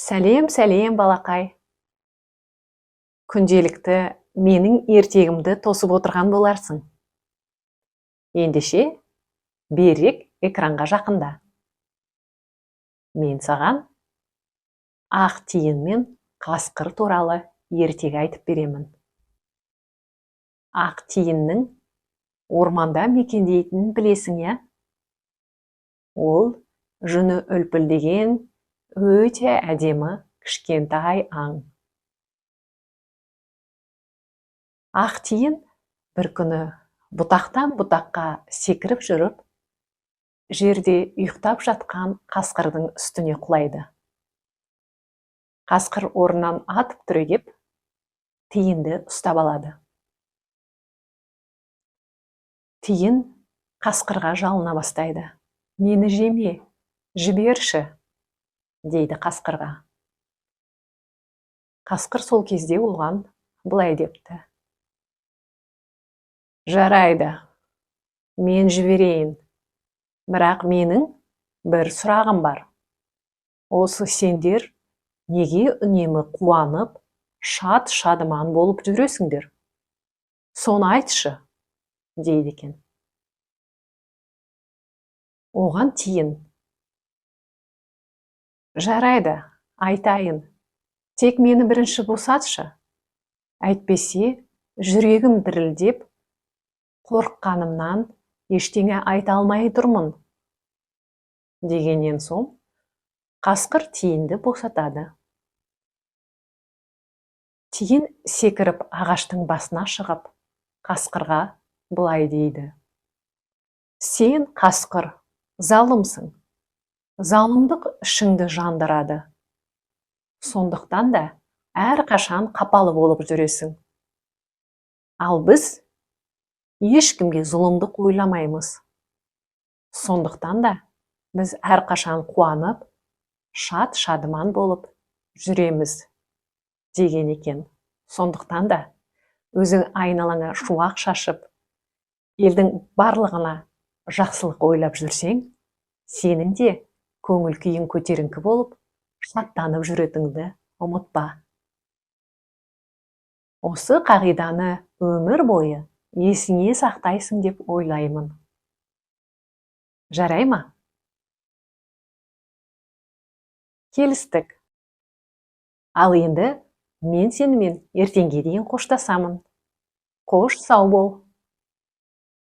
Сәлем, сәлем, балақай. Күнделікті менің ертегімді тосып отырған боларсың. Ендеше, берек экранға жақында. Мен саған ақ тиін мен қасқыр туралы ертегі айтып беремін. Ақ тиіннің орманда мекендейтінін білесің, я? Ол жүні үлпілдеген өте әдемі кішкентай аң. Ақ тиін бір күні бұтақтан бұтаққа секіріп жүріп, жерде ұйықтап жатқан қасқырдың үстіне құлайды. Қасқыр орнынан атып түрегеп, тиінді ұстап алады. Тиін қасқырға жалына бастайды. Мені жеме, жіберші, дейді қасқырға. Қасқыр сол кезде оған былай депті: жарайды, мен жіберейін, бірақ менің бір сұрағым бар. Осы сендер неге үнемі қуанып, шат-шадыман болып жүресіңдер? Соны айтшы, дейді екен. Оған тиін: жарайды, айтайын, тек мені бірінші босатшы. Әйтпесе, жүрегім дірілдеп, қорыққанымнан ештеңе айта алмай тұрмын. Дегеннен соң, қасқыр тиінді босатады. Тиін секіріп ағаштың басына шығып, қасқырға былай дейді: сен, қасқыр, залымсың. Залымдық ішіңді жандырады. Сондықтан да әрқашан қапалы болып жүресің. Ал біз ешкімге зұлымдық ойламаймыз. Сондықтан да біз әрқашан қуанып, шат-шадыман болып жүреміз, деген екен. Сондықтан да өзің айналаңа шуақ шашып, елдің барлығына жақсылық ойлап жүрсең, сенің де көңіл күйің көтеріңкі болып, шаттанып жүретініңді ұмытпа. Осы қағиданы өмір бойы есіңе сақтайсың деп ойлаймын. Жарай ма? Келістік. Ал енді мен сенімен ертеңге дейін қоштасамын. Қош сау бол.